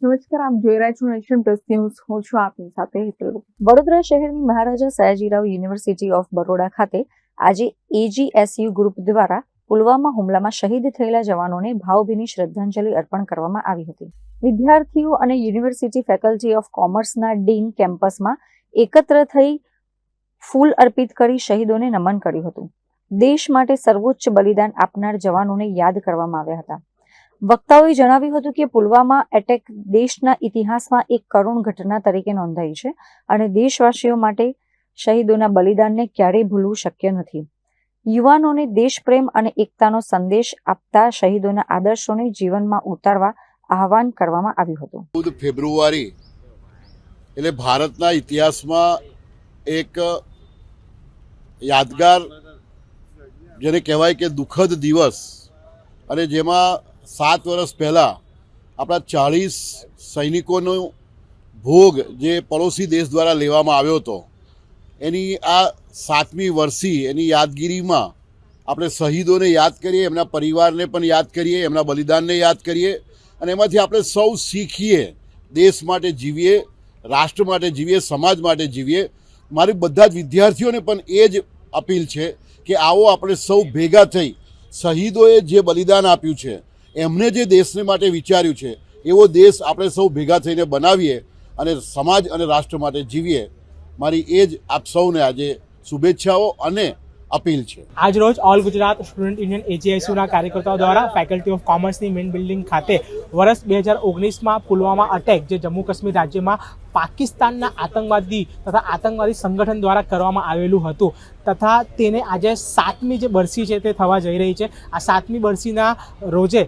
નમસ્કાર, આપ જોઈ રહ્યા છો નેશન પ્લસ ન્યૂઝ. હું છું આપની સાથે હેતલ. વડોદરા શહેરની મહારાજા સયાજીરાવ યુનિવર્સિટી ઓફ બરોડા ખાતે આજે એજીએસયુ ગ્રુપ દ્વારા પુલવામા હુમલામાં શહીદ થયેલા જવાનોને ભાવભીની શ્રદ્ધાંજલિ અર્પણ કરવામાં આવી હતી. વિદ્યાર્થીઓ અને યુનિવર્સિટી ફેકલ્ટી ઓફ કોમર્સના ડીન કેમ્પસમાં એકત્ર થઈ ફૂલ અર્પિત કરી શહીદોને નમન કર્યું હતું. દેશ માટે સર્વોચ્ચ બલિદાન આપનાર જવાનોને યાદ કરવામાં આવ્યા હતા. વક્તાઓએ જણાવ્યું હતું કે પુલવામા એટેક દેશના ઇતિહાસમાં એક કરુણ ઘટના તરીકે નોંધાઈ છે અને દેશવાસીઓ માટે શહીદોના બલિદાનને ક્યારેય ભૂલવું શક્ય નથી. યુવાનોને દેશપ્રેમ અને એકતાનો સંદેશ આપતા શહીદોના આદર્શોને જીવનમાં ઉતારવા આહવાન કરવામાં આવ્યું હતું. 14 ફેબ્રુઆરી એટલે ભારતના ઇતિહાસમાં એક યાદગાર, જેને કહેવાય કે દુઃખદ દિવસ, અને જેમાં 7 વર્ષ પહેલાં આપણા 40 સૈનિકોનો ભોગ જે પડોશી દેશ દ્વારા લેવામાં આવ્યો હતો, એની આ 7મી વર્ષી એની યાદગીરીમાં આપણે શહીદોને યાદ કરીએ, એમના પરિવારને પણ યાદ કરીએ, એમના બલિદાનને યાદ કરીએ, અને એમાંથી આપણે સૌ શીખીએ, દેશ માટે જીવીએ, રાષ્ટ્ર માટે જીવીએ, સમાજ માટે જીવીએ. મારી બધા જ વિદ્યાર્થીઓને પણ એ જ અપીલ છે કે આવો આપણે સૌ ભેગા થઈ શહીદોએ જે બલિદાન આપ્યું છે, એમને જે દેશને માટે વિચાર્યું છે, એવો દેશ આપણે સૌ ભેગા થઈને બનાવીએ અને સમાજ અને રાષ્ટ્ર માટે જીવીએ. મારી એ જ આપ સૌને આજે શુભેચ્છાઓ અને અપીલ છે. આજ રોજ ઓલ ગુજરાત સ્ટુડન્ટ યુનિયન એજીએસયુના કાર્યકર્તાઓ દ્વારા ફેકલ્ટી ઓફ કોમર્સની મેઇન બિલ્ડિંગ ખાતે વર્ષ 2019માં પુલવામા અટેક, જે જમ્મુ કાશ્મીર રાજ્યમાં પાકિસ્તાનના આતંકવાદી તથા આતંકવાદી સંગઠન દ્વારા કરવામાં આવેલું હતું, તથા તેને આજે 7મી જે બરસી છે તે થવા જઈ રહી છે. આ 7મી બરસીના રોજે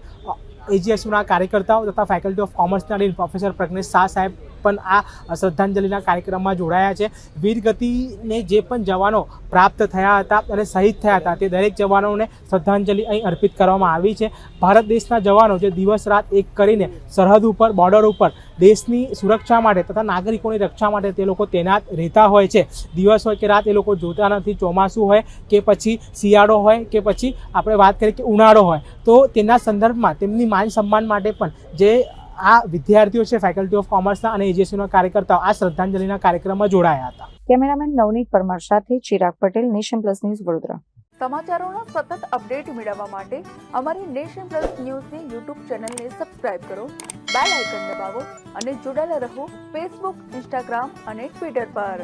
એજીએસયુના કાર્યકર્તાઓ તથા ફેકલ્ટી ઓફ કોમર્સના ડીન પ્રોફેસર પ્રજ્ઞેશ શાહ સાહેબ પણ આ શ્રદ્ધાંજલિના કાર્યક્રમમાં જોડાયા છે. વીરગતિને જે પણ જવાનો પ્રાપ્ત થયા હતા અને શહીદ થયા હતા, તે દરેક જવાનોને શ્રદ્ધાંજલિ અહીં અર્પિત કરવામાં આવી છે. ભારત દેશના જવાનો જે દિવસ રાત એક કરીને સરહદ ઉપર, બોર્ડર ઉપર દેશની સુરક્ષા માટે તથા નાગરિકોની રક્ષા માટે તે લોકો તૈનાત રહેતા હોય છે. દિવસ હોય કે રાત એ લોકો જોતા નથી. ચોમાસું હોય કે પછી શિયાળો હોય કે પછી આપણે વાત કરીએ કે ઉનાળો હોય, તો તેના સંદર્ભમાં તેમની માન સન્માન માટે પણ જે આ વિદ્યાર્થીઓ છે ફેકલ્ટી ઓફ કોમર્સના અને એજીએસયુના કાર્યકર્તાઓ આ શ્રદ્ધાંજલિના કાર્યક્રમમાં જોડાયા હતા. કેમેરામેન નવનીત પરમાર સાથે Chirag Patel, Nation plus news, Vadodara. સમાચારોનો સતત અપડેટ મેળવવા માટે અમારી નેશન પ્લસ ન્યૂઝની યુટ્યુબ ચેનલને સબસ્ક્રાઇબ કરો, બેલ આઇકન દબાવો અને જોડાયેલા રહો ફેસબુક, ઇન્સ્ટાગ્રામ અને ટ્વિટર પર.